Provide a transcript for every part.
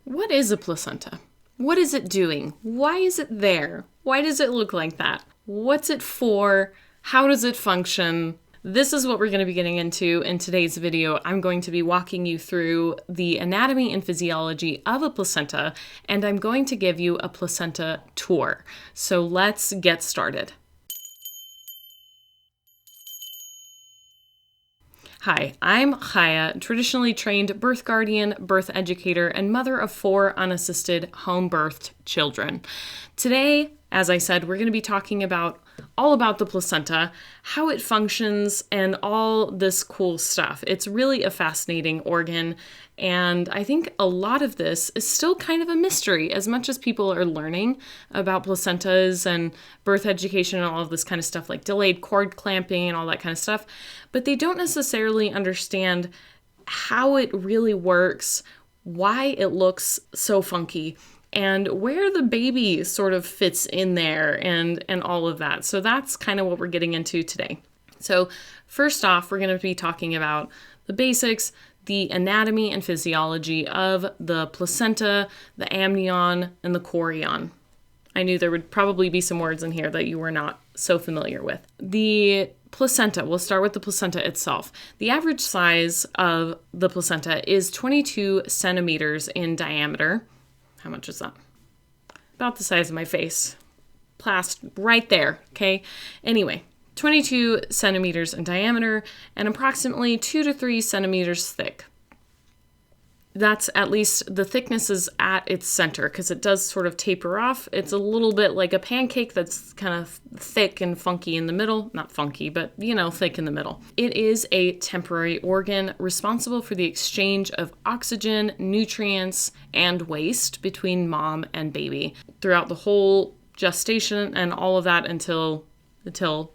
What is a placenta? What is it doing? Why is it there? Why does it look like that? What's it for? How does it function? This is what we're going to be getting into in today's video. I'm going to be walking you through the anatomy and physiology of a placenta, and I'm going to give you a placenta tour. So let's get started. Hi, I'm Chaya, traditionally trained birth guardian, birth educator, and mother of 4 unassisted home-birthed children. Today, as I said, we're going to be talking all about the placenta, how it functions, and all this cool stuff. It's really a fascinating organ, and I think a lot of this is still kind of a mystery. As much as people are learning about placentas and birth education and all of this kind of stuff, like delayed cord clamping and all that kind of stuff, but they don't necessarily understand how it really works, why it looks so funky, and where the baby sort of fits in there and all of that. So that's kind of what we're getting into today. So first off, we're going to be talking about the basics, the anatomy and physiology of the placenta, the amnion, and the chorion. I knew there would probably be some words in here that you were not so familiar with. The placenta, we'll start with the placenta itself. The average size of the placenta is 22 centimeters in diameter. How much is that? About the size of my face. Right there, okay? Anyway, 22 centimeters in diameter and approximately 2 to 3 centimeters thick. That's at least the thickness is at its center because it does sort of taper off. It's a little bit like a pancake that's kind of thick and funky in the middle. Not funky, but thick in the middle. It is a temporary organ responsible for the exchange of oxygen, nutrients, and waste between mom and baby throughout the whole gestation and all of that until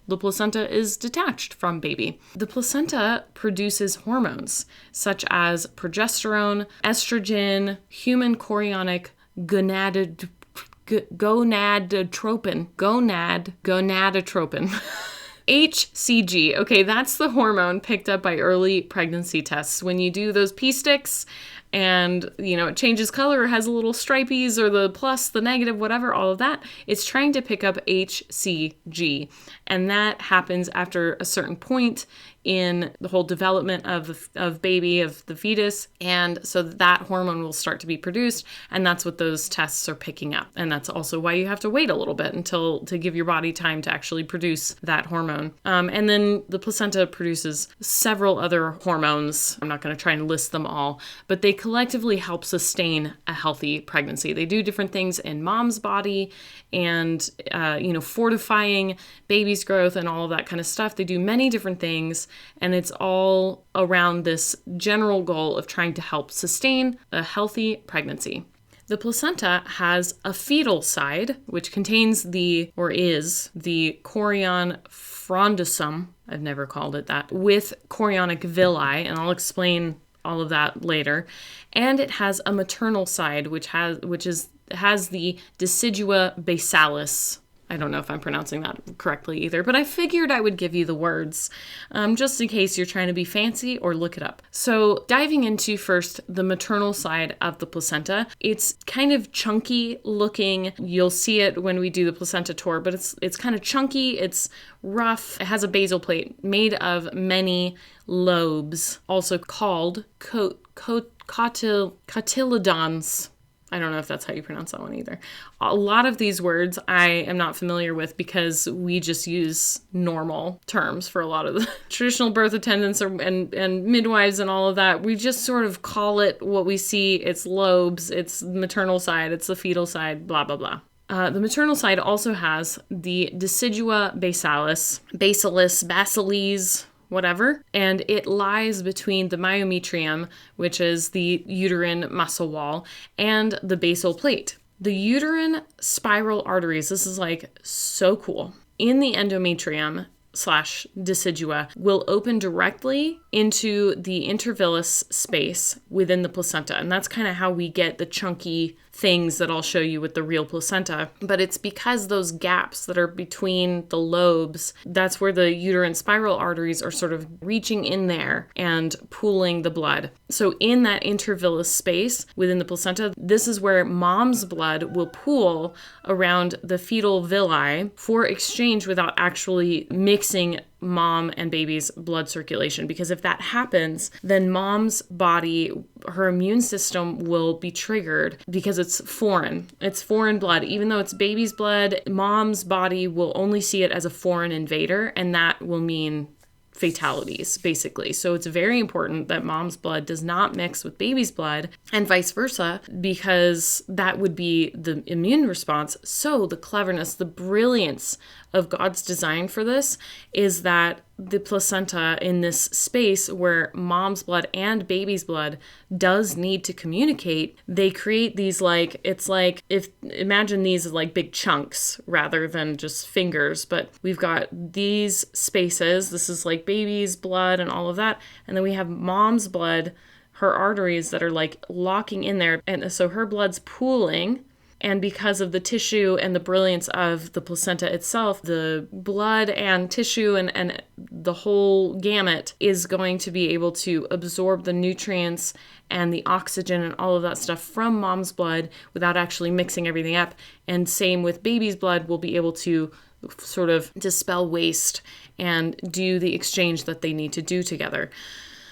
the placenta is detached from baby. The placenta produces hormones such as progesterone, estrogen, human chorionic gonadotropin. HCG. Okay, that's the hormone picked up by early pregnancy tests. When you do those pee sticks and, it changes color or has a little stripies or the plus, the negative, whatever, all of that, it's trying to pick up HCG. And that happens after a certain point in the whole development of baby, of the fetus. And so that hormone will start to be produced. And that's what those tests are picking up. And that's also why you have to wait a little bit to give your body time to actually produce that hormone. And then the placenta produces several other hormones. I'm not going to try and list them all, but they collectively help sustain a healthy pregnancy. They do different things in mom's body and, fortifying baby's growth and all of that kind of stuff. They do many different things. And it's all around this general goal of trying to help sustain a healthy pregnancy. The placenta has a fetal side, which contains is the chorion frondosum. I've never called it that, with chorionic villi, and I'll explain all of that later. And it has a maternal side, which has the decidua basalis. I don't know if I'm pronouncing that correctly either, but I figured I would give you the words just in case you're trying to be fancy or look it up. So diving into first the maternal side of the placenta, it's kind of chunky looking. You'll see it when we do the placenta tour, but it's kind of chunky. It's rough. It has a basal plate made of many lobes, also called cotyledons. I don't know if that's how you pronounce that one either. A lot of these words I am not familiar with because we just use normal terms for a lot of the traditional birth attendants and midwives and all of that. We just sort of call it what we see. It's lobes, it's the maternal side, it's the fetal side, blah, blah, blah. The maternal side also has the decidua basalis, whatever, and it lies between the myometrium, which is the uterine muscle wall, and the basal plate. The uterine spiral arteries, this is so cool, in the endometrium / decidua will open directly into the intervillous space within the placenta. And that's kind of how we get the chunky things that I'll show you with the real placenta. But it's because those gaps that are between the lobes, that's where the uterine spiral arteries are sort of reaching in there and pooling the blood. So in that intervillous space within the placenta, this is where mom's blood will pool around the fetal villi for exchange without actually mixing mom and baby's blood circulation. Because if that happens, then mom's body, her immune system will be triggered because it's foreign. It's foreign blood. Even though it's baby's blood, mom's body will only see it as a foreign invader, and that will mean fatalities, basically. So it's very important that mom's blood does not mix with baby's blood and vice versa, because that would be the immune response. So the cleverness, the brilliance of God's design for this is that the placenta in this space where mom's blood and baby's blood does need to communicate, they create these imagine these as like big chunks rather than just fingers, but we've got these spaces. This is like baby's blood and all of that. And then we have mom's blood, her arteries that are like locking in there. And so her blood's pooling. And because of the tissue and the brilliance of the placenta itself, the blood and tissue and the whole gamut is going to be able to absorb the nutrients and the oxygen and all of that stuff from mom's blood without actually mixing everything up. And same with baby's blood, will be able to sort of dispel waste and do the exchange that they need to do together.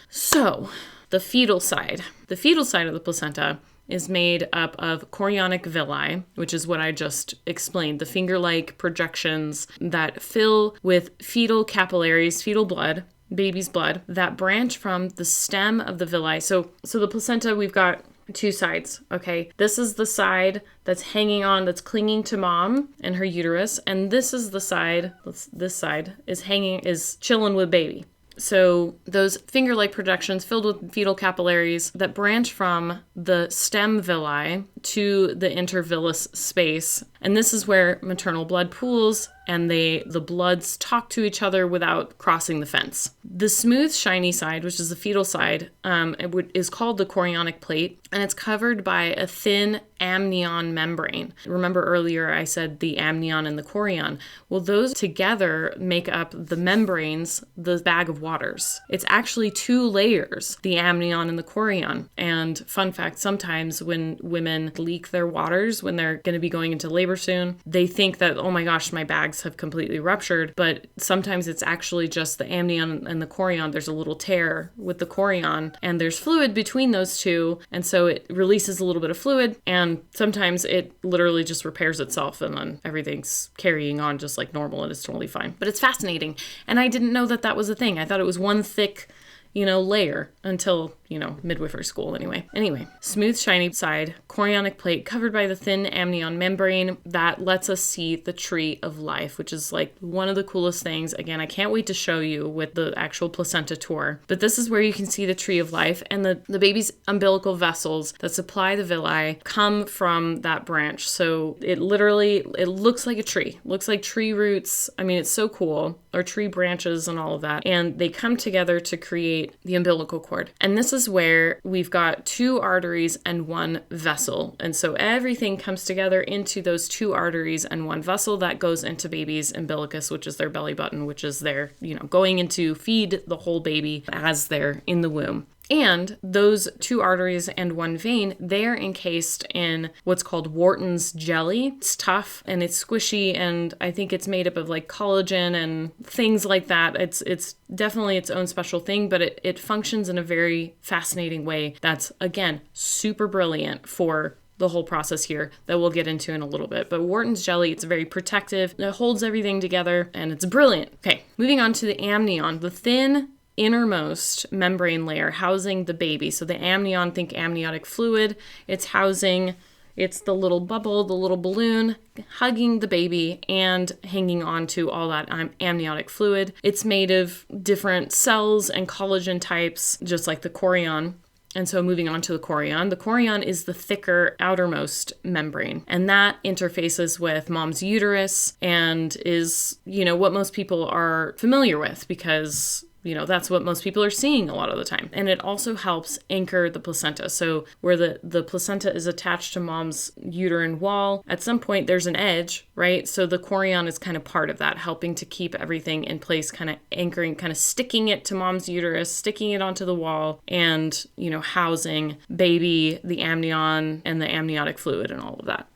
So the fetal side of the placenta is made up of chorionic villi, which is what I just explained, the finger-like projections that fill with fetal capillaries, fetal blood, baby's blood, that branch from the stem of the villi. So the placenta, we've got two sides, okay? This is the side that's hanging on, that's clinging to mom and her uterus, and this is the side, this side is chilling with baby. So those finger-like projections filled with fetal capillaries that branch from the stem villi to the intervillous space. And this is where maternal blood pools and the bloods talk to each other without crossing the fence. The smooth, shiny side, which is the fetal side, is called the chorionic plate, and it's covered by a thin amnion membrane. Remember earlier I said the amnion and the chorion. Well, those together make up the membranes, the bag of waters. It's actually two layers, the amnion and the chorion. And fun fact, sometimes when women leak their waters, when they're going to be going into labor soon, they think that, oh my gosh, my bags have completely ruptured. But sometimes it's actually just the amnion and the chorion. There's a little tear with the chorion, and there's fluid between those two. And so it releases a little bit of fluid, and sometimes it literally just repairs itself, and then everything's carrying on just like normal, and it's totally fine. But it's fascinating. And I didn't know that was a thing. I thought it was one thick, layer until, midwifery school anyway. Anyway, smooth, shiny side, chorionic plate covered by the thin amnion membrane that lets us see the tree of life, which is like one of the coolest things. Again, I can't wait to show you with the actual placenta tour. But this is where you can see the tree of life, and the baby's umbilical vessels that supply the villi come from that branch. So it looks like a tree. Looks like tree roots. I mean, it's so cool. Or tree branches and all of that. And they come together to create the umbilical cord. And this is where we've got two arteries and one vessel. And so everything comes together into those two arteries and one vessel that goes into baby's umbilicus, which is their belly button, which is their, going into feed the whole baby as they're in the womb. And those two arteries and one vein, they're encased in what's called Wharton's jelly. It's tough and it's squishy, and I think it's made up of like collagen and things like that. It's definitely its own special thing, but it functions in a very fascinating way that's, again, super brilliant for the whole process here that we'll get into in a little bit. But Wharton's jelly, it's very protective. It holds everything together, and it's brilliant. Okay, moving on to the amnion, the thin innermost membrane layer housing the baby. So the amnion, think amniotic fluid. It's the little bubble, the little balloon hugging the baby and hanging on to all that amniotic fluid. It's made of different cells and collagen types, just like the chorion. And so moving on to the chorion is the thicker outermost membrane, and that interfaces with mom's uterus and is, what most people are familiar with, because that's what most people are seeing a lot of the time. And it also helps anchor the placenta. So where the placenta is attached to mom's uterine wall, at some point there's an edge, right? So the chorion is kind of part of that, helping to keep everything in place, kind of anchoring, kind of sticking it to mom's uterus, sticking it onto the wall, and, housing baby, the amnion, and the amniotic fluid and all of that.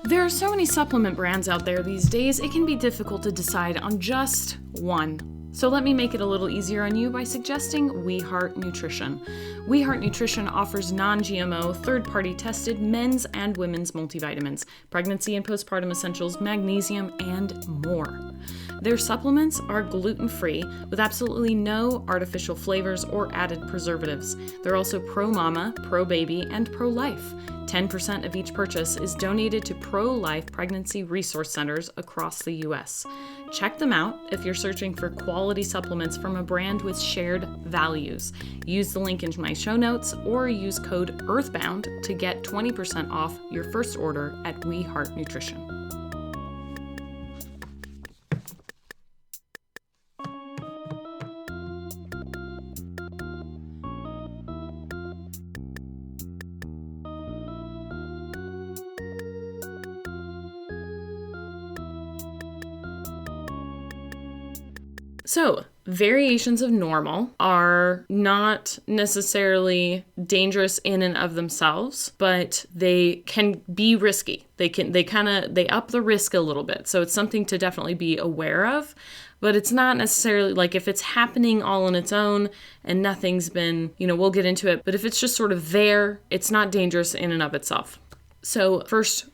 There are so many supplement brands out there these days, it can be difficult to decide on just one. So let me make it a little easier on you by suggesting We Heart Nutrition. We Heart Nutrition offers non-GMO, third-party tested men's and women's multivitamins, pregnancy and postpartum essentials, magnesium, and more. Their supplements are gluten-free with absolutely no artificial flavors or added preservatives. They're also pro-mama, pro-baby, and pro-life. 10% of each purchase is donated to pro-life pregnancy resource centers across the U.S. Check them out if you're searching for quality supplements from a brand with shared values. Use the link in my show notes or use code EARTHBOUND to get 20% off your first order at We Heart Nutrition. So, variations of normal are not necessarily dangerous in and of themselves, but they can be risky. They up the risk a little bit. So it's something to definitely be aware of, but it's not necessarily like if it's happening all on its own and nothing's been, we'll get into it, but if it's just sort of there, it's not dangerous in and of itself. So first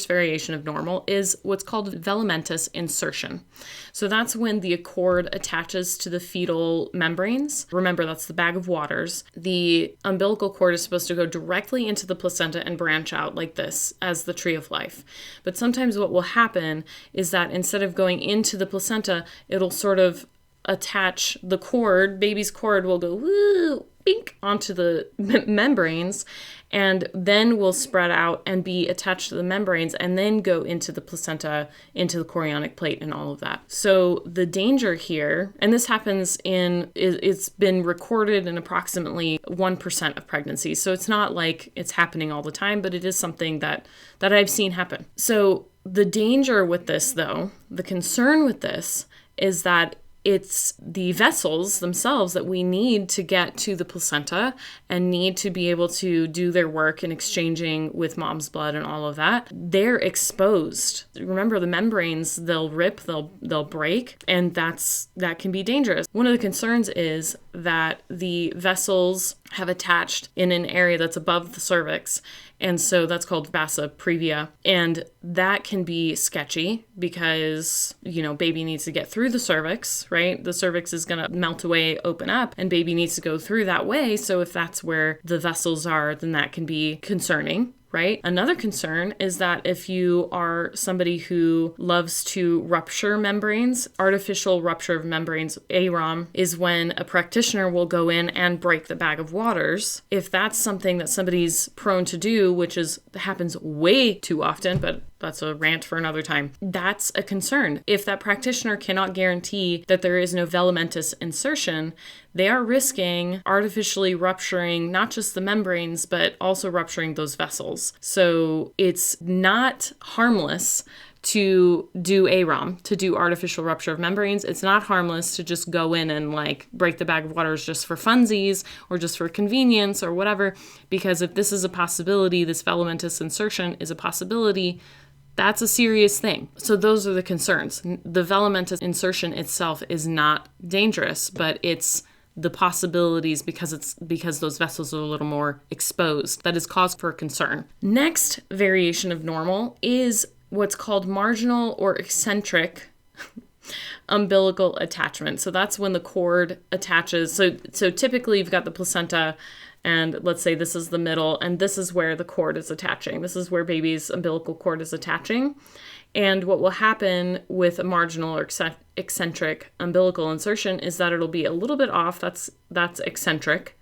variation of normal is what's called velamentous insertion. So that's when the cord attaches to the fetal membranes. Remember, that's the bag of waters. The umbilical cord is supposed to go directly into the placenta and branch out like this as the tree of life. But sometimes what will happen is that instead of going into the placenta, it'll sort of attach the cord, baby's cord will go woo, bink, onto the membranes, and then will spread out and be attached to the membranes and then go into the placenta, into the chorionic plate and all of that. So the danger here, and this happens it's been recorded in approximately 1% of pregnancies. So it's not like it's happening all the time, but it is something that I've seen happen. So the danger with this though, the concern with this is that it's the vessels themselves that we need to get to the placenta and need to be able to do their work in exchanging with mom's blood and all of that. They're exposed. Remember, the membranes, they'll rip, they'll break, and that can be dangerous. One of the concerns is that the vessels have attached in an area that's above the cervix, and so that's called vasa previa, and that can be sketchy because, baby needs to get through the cervix, right? The cervix is going to melt away, open up, and baby needs to go through that way. So if that's where the vessels are, then that can be concerning. Right? Another concern is that if you are somebody who loves to rupture membranes, artificial rupture of membranes, AROM, is when a practitioner will go in and break the bag of waters. If that's something that somebody's prone to do, which happens way too often, but that's a rant for another time, that's a concern. If that practitioner cannot guarantee that there is no velamentous insertion, they are risking artificially rupturing not just the membranes, but also rupturing those vessels. So it's not harmless to do AROM, to do artificial rupture of membranes. It's not harmless to just go in and break the bag of waters just for funsies or just for convenience or whatever, because if this is a possibility, this velamentous insertion is a possibility, that's a serious thing. So those are the concerns. The velamentous insertion itself is not dangerous, but it's the possibilities because those vessels are a little more exposed that is cause for concern. Next variation of normal is what's called marginal or eccentric umbilical attachment. So that's when the cord attaches. So typically you've got the placenta, and let's say this is the middle, and this is where the cord is attaching. This is where baby's umbilical cord is attaching. And what will happen with a marginal or eccentric umbilical insertion is that it'll be a little bit off. That's eccentric.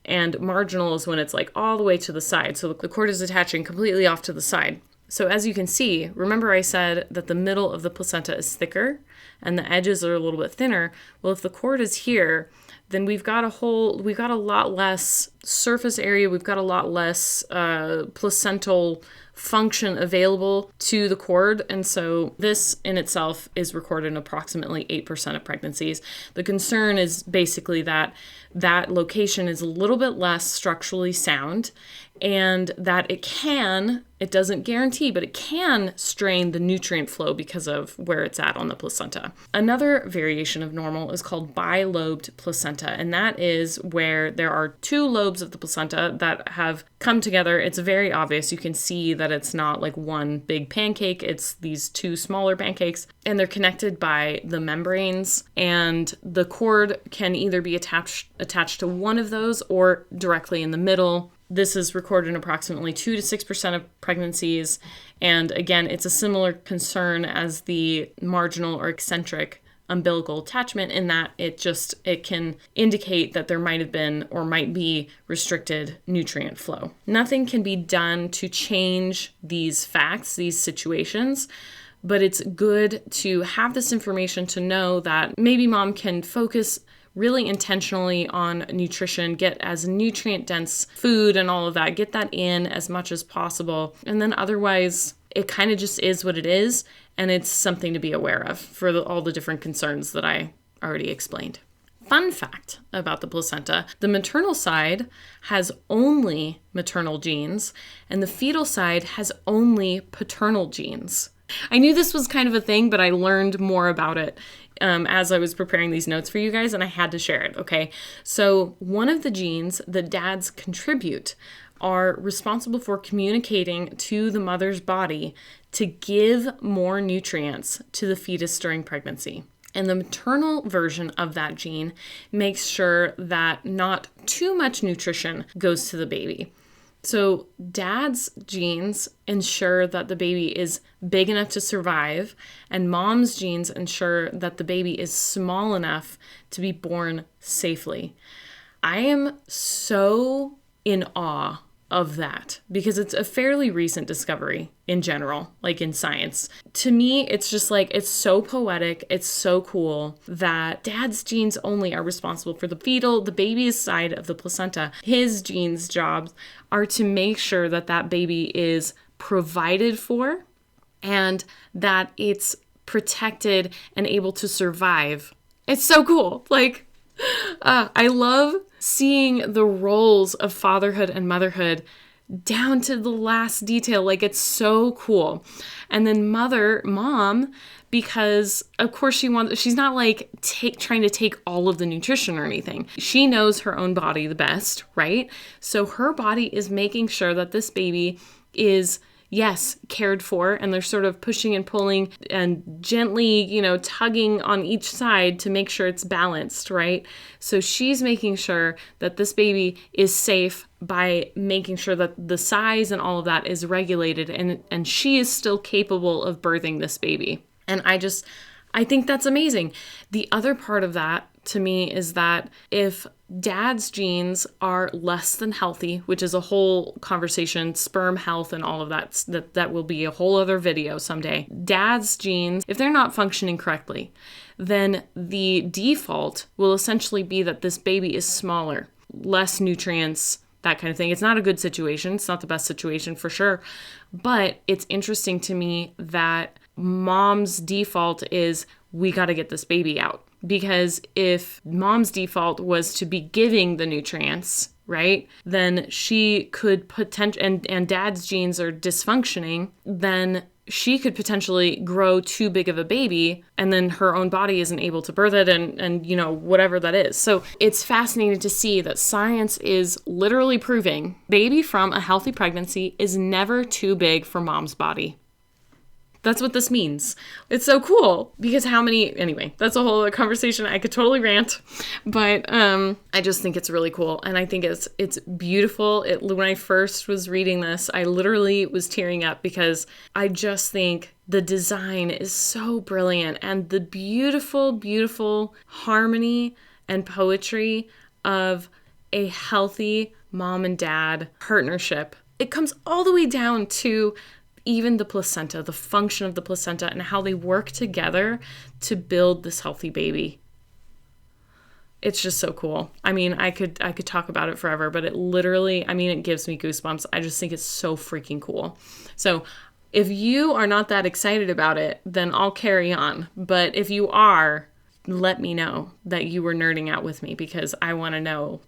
And marginal is when it's all the way to the side. So the cord is attaching completely off to the side. So as you can see, remember I said that the middle of the placenta is thicker and the edges are a little bit thinner. Well, if the cord is here, then we've got a lot less surface area. We've got a lot less placental function available to the cord. And so this in itself is recorded in approximately 8% of pregnancies. The concern is basically that that location is a little bit less structurally sound, and that it doesn't guarantee, but it can strain the nutrient flow because of where it's at on the placenta. Another variation of normal is called bilobed placenta, and that is where there are two lobes of the placenta that have come together. It's very obvious. You can see that it's not like one big pancake. It's these two smaller pancakes, and they're connected by the membranes, and the cord can either be attached to one of those or directly in the middle. This is recorded in approximately 2 to 6% of pregnancies. And again, it's a similar concern as the marginal or eccentric umbilical attachment in that it can indicate that there might have been or might be restricted nutrient flow. Nothing can be done to change these facts, these situations, but it's good to have this information to know that maybe mom can focus really intentionally on nutrition, get as nutrient-dense food and all of that, get that in as much as possible. And then otherwise, it kind of just is what it is, and it's something to be aware of for all the different concerns that I already explained. Fun fact about the placenta, the maternal side has only maternal genes, and the fetal side has only paternal genes. I knew this was kind of a thing, but I learned more about it as I was preparing these notes for you guys, and I had to share it, okay? So one of the genes that dads contribute are responsible for communicating to the mother's body to give more nutrients to the fetus during pregnancy. And the maternal version of that gene makes sure that not too much nutrition goes to the baby. So dad's genes ensure that the baby is big enough to survive, and mom's genes ensure that the baby is small enough to be born safely. I am so in awe of that because it's a fairly recent discovery in general, like in science. To me, it's just like, it's so poetic. It's so cool that dad's genes only are responsible for the baby's side of the placenta. His genes' jobs are to make sure that that baby is provided for and that it's protected and able to survive. It's so cool. I love seeing the roles of fatherhood and motherhood down to the last detail. It's so cool. And then mom, because of course she's not trying to take all of the nutrition or anything. She knows her own body the best, right? So her body is making sure that this baby is, yes, cared for, and they're sort of pushing and pulling and gently, tugging on each side to make sure it's balanced, right? So she's making sure that this baby is safe by making sure that the size and all of that is regulated, and she is still capable of birthing this baby. And I think that's amazing. The other part of that to me is that if dad's genes are less than healthy, which is a whole conversation, sperm health and all of that will be a whole other video someday. Dad's genes, if they're not functioning correctly, then the default will essentially be that this baby is smaller, less nutrients, that kind of thing. It's not a good situation. It's not the best situation for sure. But it's interesting to me that mom's default is, we got to get this baby out. Because if mom's default was to be giving the nutrients, right, then she could and dad's genes are dysfunctioning, then she could potentially grow too big of a baby, and then her own body isn't able to birth it and whatever that is. So it's fascinating to see that science is literally proving baby from a healthy pregnancy is never too big for mom's body. That's what this means. It's so cool because anyway, that's a whole other conversation. I could totally rant, but I just think it's really cool. And I think it's beautiful. When I first was reading this, I literally was tearing up because I just think the design is so brilliant, and the beautiful, beautiful harmony and poetry of a healthy mom and dad partnership. It comes all the way down to even the placenta, the function of the placenta, and how they work together to build this healthy baby. It's just so cool. I mean, I could talk about it forever, but it literally, I mean, it gives me goosebumps. I just think it's so freaking cool. So if you are not that excited about it, then I'll carry on. But if you are, let me know that you were nerding out with me, because I want to know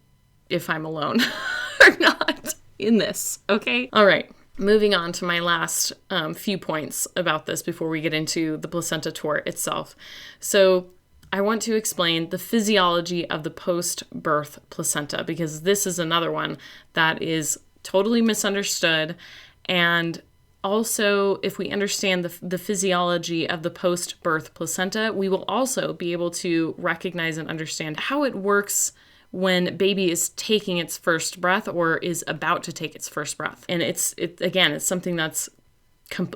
if I'm alone or not in this. Okay. All right. Moving on to my last few points about this before we get into the placenta tour itself. So I want to explain the physiology of the post-birth placenta, because this is another one that is totally misunderstood. And also, if we understand the physiology of the post-birth placenta, we will also be able to recognize and understand how it works when baby is taking its first breath or is about to take its first breath. And it's something that's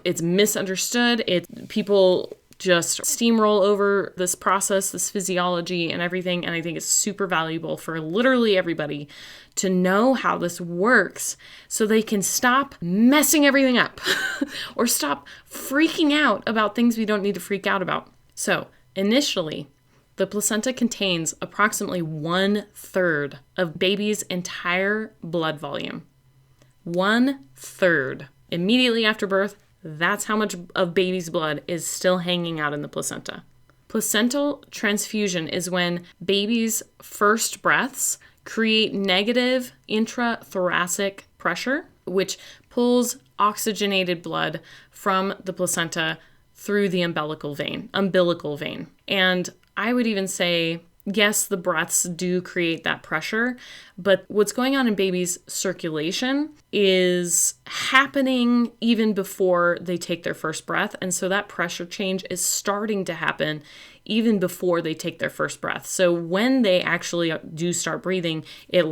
it's misunderstood. People just steamroll over this process, this physiology and everything. And I think it's super valuable for literally everybody to know how this works so they can stop messing everything up or stop freaking out about things we don't need to freak out about. So initially, the placenta contains approximately 1/3 of baby's entire blood volume. 1/3. Immediately after birth, that's how much of baby's blood is still hanging out in the placenta. Placental transfusion is when baby's first breaths create negative intrathoracic pressure, which pulls oxygenated blood from the placenta through the umbilical vein. And I would even say, yes, the breaths do create that pressure, but what's going on in baby's circulation is happening even before they take their first breath. And so that pressure change is starting to happen even before they take their first breath. So when they actually do start breathing, it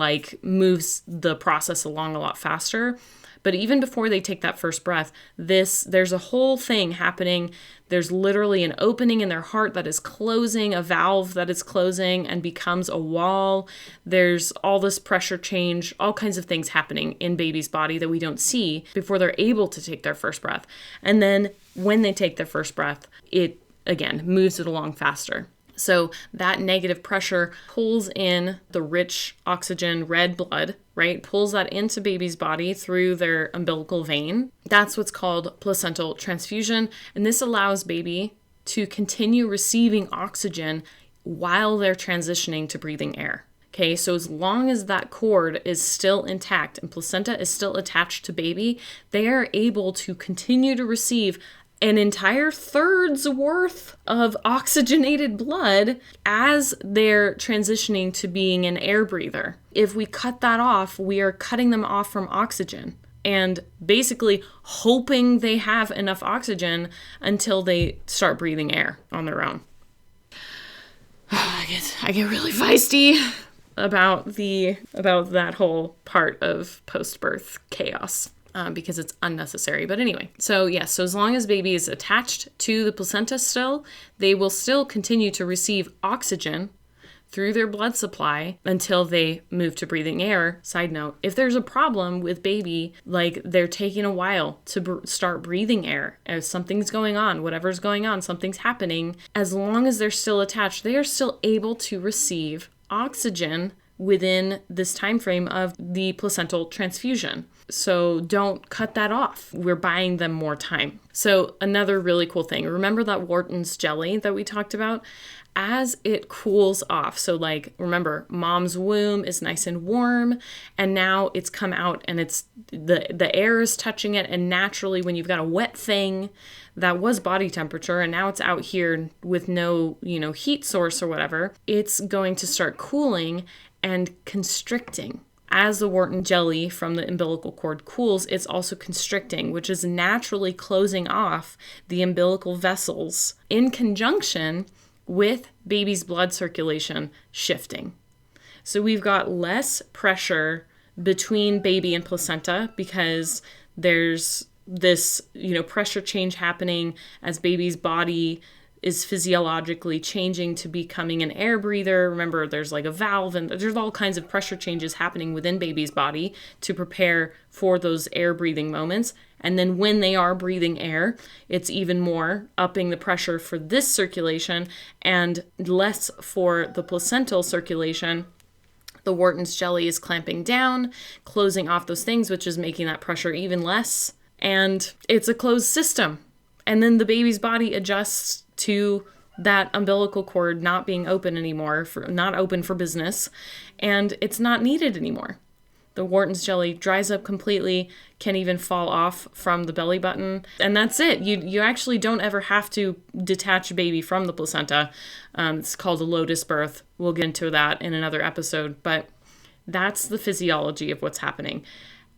moves the process along a lot faster. But even before they take that first breath, there's a whole thing happening. There's literally an opening in their heart that is closing, a valve that is closing and becomes a wall. There's all this pressure change, all kinds of things happening in baby's body that we don't see before they're able to take their first breath. And then when they take their first breath, it, again, moves it along faster. So that negative pressure pulls in the rich oxygen, red blood, right? Pulls that into baby's body through their umbilical vein. That's what's called placental transfusion. And this allows baby to continue receiving oxygen while they're transitioning to breathing air. Okay, so as long as that cord is still intact and placenta is still attached to baby, they are able to continue to receive an entire third's worth of oxygenated blood as they're transitioning to being an air breather. If we cut that off, we are cutting them off from oxygen and basically hoping they have enough oxygen until they start breathing air on their own. I get really feisty about that whole part of post-birth chaos. Because it's unnecessary. But anyway, so yes, so as long as baby is attached to the placenta still, they will still continue to receive oxygen through their blood supply until they move to breathing air. Side note, if there's a problem with baby, they're taking a while to start breathing air, if something's going on, whatever's going on, something's happening, as long as they're still attached, they are still able to receive oxygen within this time frame of the placental transfusion. So don't cut that off. We're buying them more time. So another really cool thing, remember that Wharton's jelly that we talked about? As it cools off, so remember, mom's womb is nice and warm, and now it's come out and it's the air is touching it, and naturally when you've got a wet thing that was body temperature and now it's out here with no, heat source or whatever, it's going to start cooling and constricting. As the Wharton jelly from the umbilical cord cools, it's also constricting, which is naturally closing off the umbilical vessels in conjunction with baby's blood circulation shifting. So we've got less pressure between baby and placenta because there's this, pressure change happening as baby's body is physiologically changing to becoming an air breather. Remember, there's like a valve and there's all kinds of pressure changes happening within baby's body to prepare for those air breathing moments. And then when they are breathing air, it's even more upping the pressure for this circulation and less for the placental circulation. The Wharton's jelly is clamping down, closing off those things, which is making that pressure even less. And it's a closed system. And then the baby's body adjusts to that umbilical cord not being open anymore, not open for business, and it's not needed anymore. The Wharton's jelly dries up completely, can even fall off from the belly button, and that's it. You actually don't ever have to detach a baby from the placenta. It's called a lotus birth. We'll get into that in another episode, but that's the physiology of what's happening.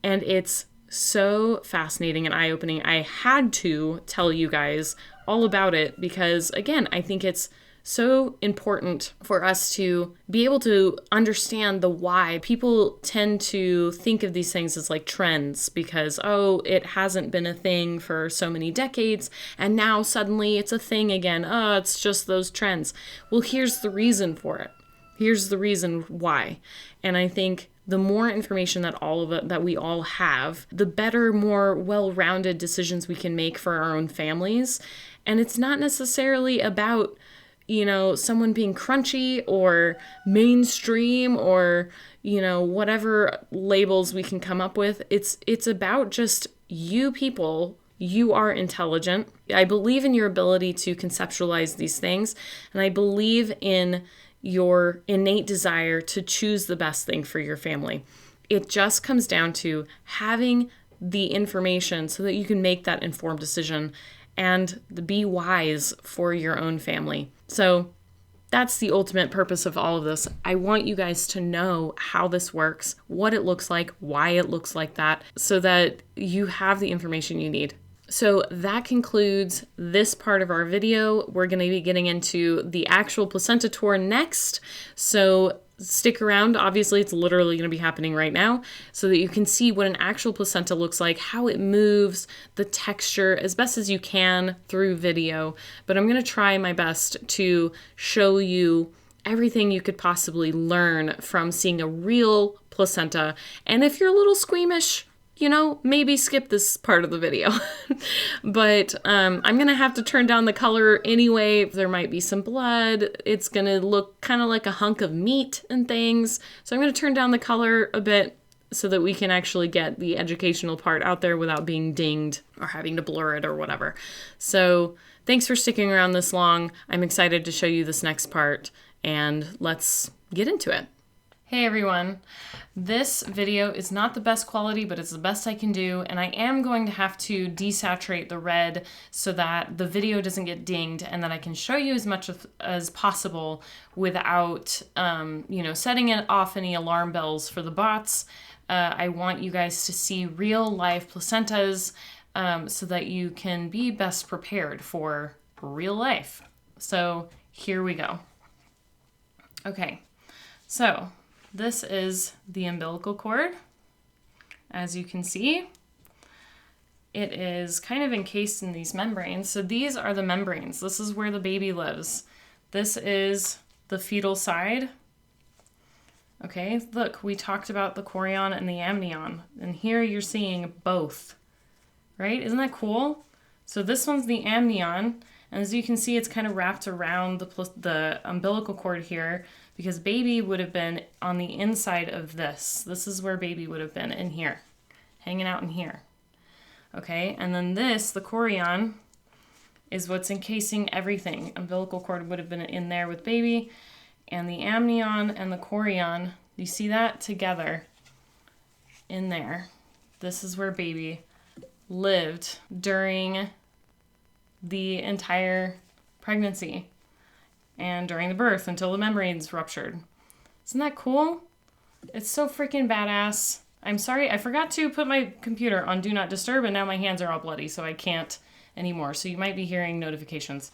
And it's so fascinating and eye-opening. I had to tell you guys all about it because, again, I think it's so important for us to be able to understand the why. People tend to think of these things as like trends because, oh, it hasn't been a thing for so many decades and now suddenly it's a thing again. Oh, it's just those trends. Well, here's the reason for it. Here's the reason why. And I think the more information that we all have, the better, more well-rounded decisions we can make for our own families. And it's not necessarily about, someone being crunchy or mainstream or, whatever labels we can come up with. It's about just you people. You are intelligent. I believe in your ability to conceptualize these things, and I believe in your innate desire to choose the best thing for your family. It just comes down to having the information so that you can make that informed decision and be wise for your own family. So that's the ultimate purpose of all of this. I want you guys to know how this works, what it looks like, why it looks like that, so that you have the information you need. So that concludes this part of our video. We're going to be getting into the actual placenta tour next. So stick around. Obviously, it's literally going to be happening right now so that you can see what an actual placenta looks like, how it moves, the texture, as best as you can through video. But I'm going to try my best to show you everything you could possibly learn from seeing a real placenta. And if you're a little squeamish, maybe skip this part of the video. But I'm going to have to turn down the color anyway. There might be some blood. It's going to look kind of like a hunk of meat and things. So I'm going to turn down the color a bit so that we can actually get the educational part out there without being dinged or having to blur it or whatever. So thanks for sticking around this long. I'm excited to show you this next part, and let's get into it. Hey everyone, this video is not the best quality, but it's the best I can do, and I am going to have to desaturate the red so that the video doesn't get dinged and that I can show you as much as possible without, setting it off any alarm bells for the bots. I want you guys to see real live placentas so that you can be best prepared for real life. So here we go. Okay, so this is the umbilical cord. As you can see, it is kind of encased in these membranes. So these are the membranes. This is where the baby lives. This is the fetal side. Okay, look, we talked about the chorion and the amnion, and here you're seeing both, right? Isn't that cool? So this one's the amnion, and as you can see, it's kind of wrapped around the umbilical cord here, because baby would have been on the inside of this. This is where baby would have been, in here, hanging out in here. Okay, and then this, the chorion, is what's encasing everything. Umbilical cord would have been in there with baby, and the amnion and the chorion, you see that together in there. This is where baby lived during the entire pregnancy and during the birth until the membranes ruptured. Isn't that cool? It's so freaking badass. I'm sorry, I forgot to put my computer on Do Not Disturb, and now my hands are all bloody, so I can't anymore. So you might be hearing notifications.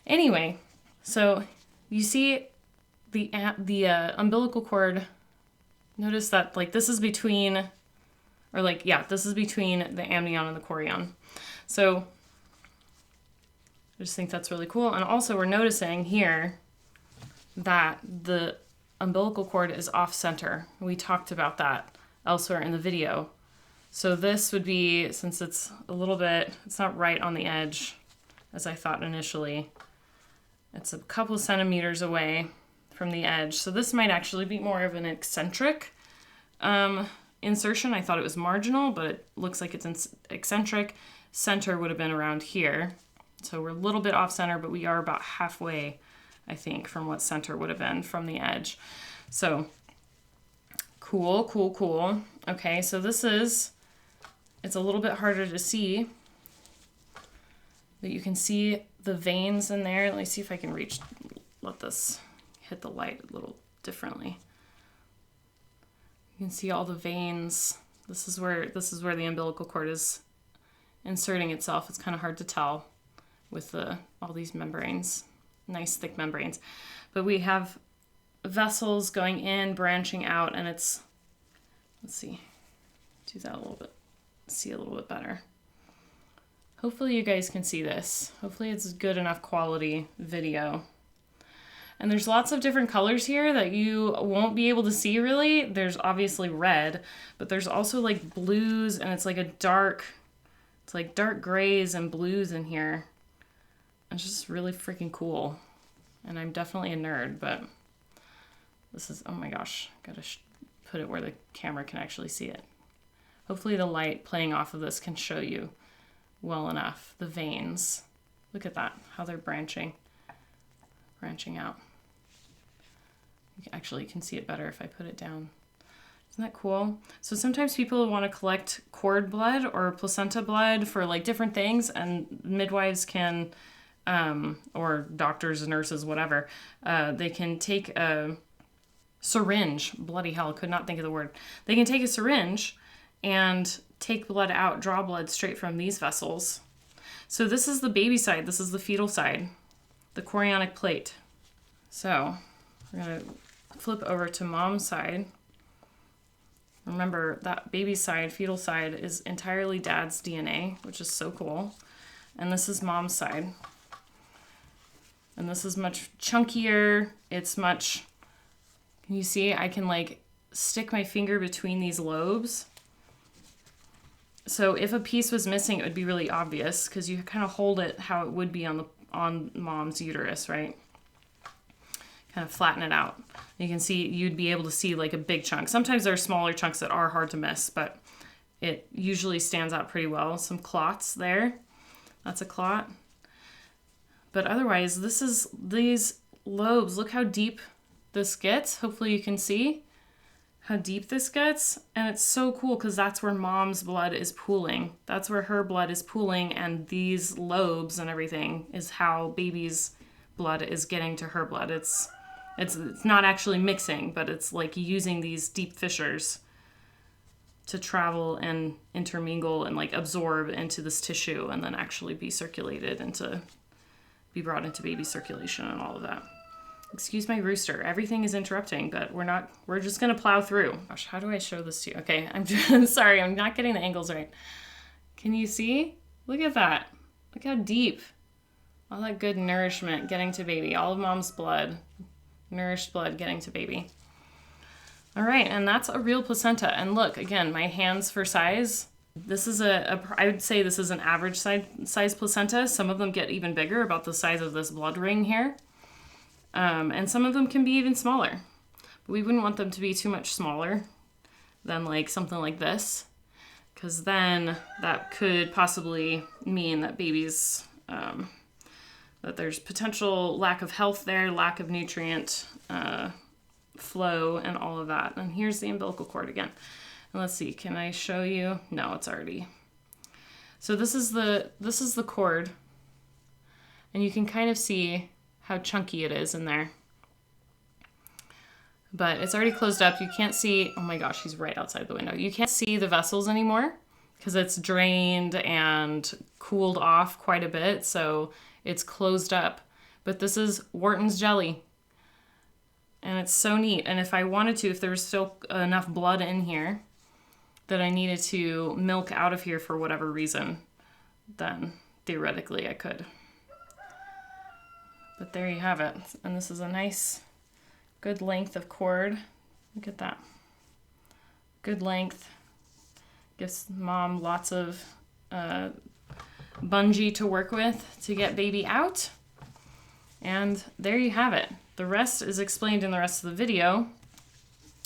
Amnion. So you see the umbilical cord. Notice that this is between, this is between the amnion and the chorion. So I just think that's really cool. And also we're noticing here that the umbilical cord is off center. We talked about that elsewhere in the video. So this would be, since it's a little bit, it's not right on the edge as I thought initially. It's a couple of centimeters away from the edge. So this might actually be more of an eccentric insertion. I thought it was marginal, but it looks like it's eccentric. Center would have been around here. So we're a little bit off center, but we are about halfway, I think, from what center would have been from the edge. So cool, cool, cool. Okay, so this is, it's a little bit harder to see, but you can see the veins in there. Let me see if I can let this hit the light a little differently. You can see all the veins. This is where the umbilical cord is inserting itself. It's kind of hard to tell with all these membranes, nice thick membranes. But we have vessels going in, branching out, and it's, let's see, do that a little bit, see a little bit better. Hopefully you guys can see this. Hopefully it's good enough quality video. And there's lots of different colors here that you won't be able to see really. There's obviously red, but there's also like blues, and it's like it's like dark grays and blues in here. It's just really freaking cool. And I'm definitely a nerd, but this is, oh my gosh, gotta put it where the camera can actually see it. Hopefully the light playing off of this can show you well enough the veins. Look at that, how they're branching out. You can see it better if I put it down. Isn't that cool? So sometimes people want to collect cord blood or placenta blood for like different things, and midwives can, or doctors and nurses, whatever, they can take a syringe. Bloody hell, could not think of the word. They can take a syringe and take blood out, draw blood straight from these vessels. So this is the baby side. This is the fetal side, the chorionic plate. So we're going to flip over to mom's side. Remember that baby side, fetal side, is entirely dad's DNA, which is so cool. And this is mom's side. And this is much chunkier. It's much, can you see? I can like stick my finger between these lobes. So if a piece was missing, it would be really obvious because you kind of hold it how it would be on mom's uterus, right? Kind of flatten it out. You can see, you'd be able to see like a big chunk. Sometimes there are smaller chunks that are hard to miss, but it usually stands out pretty well. Some clots there. That's a clot. But otherwise, these lobes, look how deep this gets. Hopefully you can see how deep this gets. And it's so cool because that's where mom's blood is pooling. That's where her blood is pooling, and these lobes and everything is how baby's blood is getting to her blood. It's not actually mixing, but it's like using these deep fissures to travel and intermingle and like absorb into this tissue and then actually be circulated be brought into baby circulation and all of that. Excuse my rooster. Everything is interrupting, but we're just going to plow through. Gosh, how do I show this to you? Okay, I'm sorry, I'm not getting the angles right. Can you see? Look at that. Look how deep. All that good nourishment getting to baby. All of mom's blood. Nourished blood getting to baby. All right, and that's a real placenta. And look, again, my hands for size. This is I would say this is an average size placenta. Some of them get even bigger, about the size of this blood ring here. And some of them can be even smaller. But we wouldn't want them to be too much smaller than like something like this, because then that could possibly mean that babies, that there's potential lack of health there, lack of nutrient flow and all of that. And here's the umbilical cord again. And let's see, can I show you? No, it's already. So this is the cord, and you can kind of see how chunky it is in there. But it's already closed up. You can't see, oh my gosh, he's right outside the window. You can't see the vessels anymore because it's drained and cooled off quite a bit, so it's closed up. But this is Wharton's jelly. And it's so neat. And if I wanted to, if there was still enough blood in here that I needed to milk out of here for whatever reason, then theoretically I could. But there you have it. And this is a nice, good length of cord. Look at that. Good length. Gives mom lots of bungee to work with to get baby out. And there you have it. The rest is explained in the rest of the video.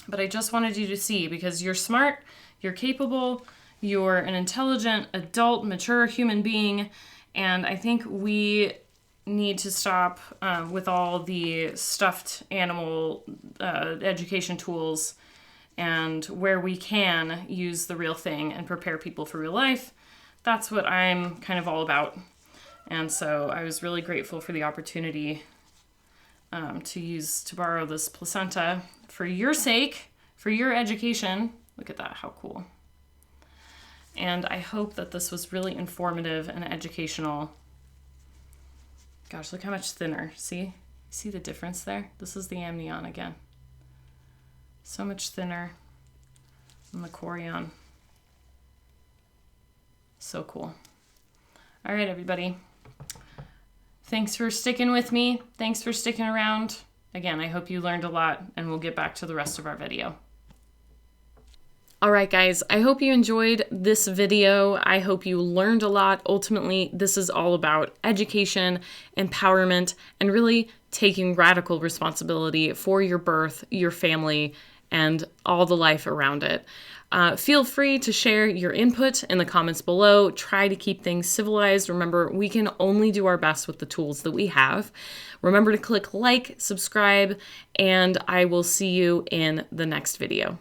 But I just wanted you to see, because you're smart, you're capable, you're an intelligent, adult, mature human being. And I think we need to stop with all the stuffed animal education tools, and where we can use the real thing and prepare people for real life. That's what I'm kind of all about. And so I was really grateful for the opportunity to borrow this placenta for your sake, for your education. Look at that, how cool. And I hope that this was really informative and educational. Gosh, look how much thinner. See the difference there? This is the amnion again. So much thinner than the chorion. So cool. All right, everybody. Thanks for sticking with me. Thanks for sticking around. Again, I hope you learned a lot, and we'll get back to the rest of our video. All right, guys, I hope you enjoyed this video. I hope you learned a lot. Ultimately, this is all about education, empowerment, and really taking radical responsibility for your birth, your family, and all the life around it. Feel free to share your input in the comments below. Try to keep things civilized. Remember, we can only do our best with the tools that we have. Remember to click like, subscribe, and I will see you in the next video.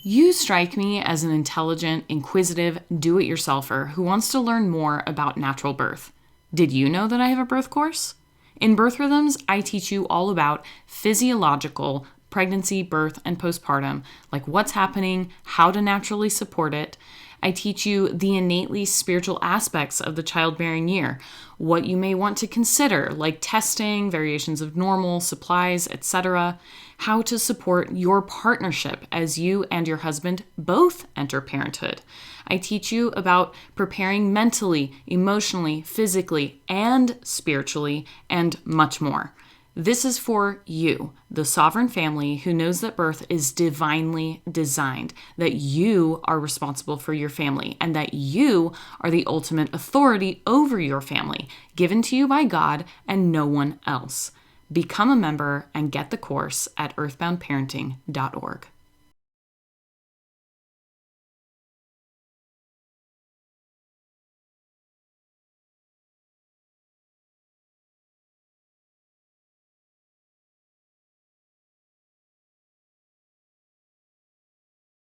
You strike me as an intelligent, inquisitive do-it-yourselfer who wants to learn more about natural birth. Did you know that I have a birth course? In Birth Rhythms, I teach you all about physiological pregnancy, birth, and postpartum, like what's happening, how to naturally support it. I teach you the innately spiritual aspects of the childbearing year, what you may want to consider, like testing, variations of normal, supplies, etc., how to support your partnership as you and your husband both enter parenthood. I teach you about preparing mentally, emotionally, physically, and spiritually, and much more. This is for you, the sovereign family who knows that birth is divinely designed, that you are responsible for your family, and that you are the ultimate authority over your family, given to you by God and no one else. Become a member and get the course at earthboundparenting.org.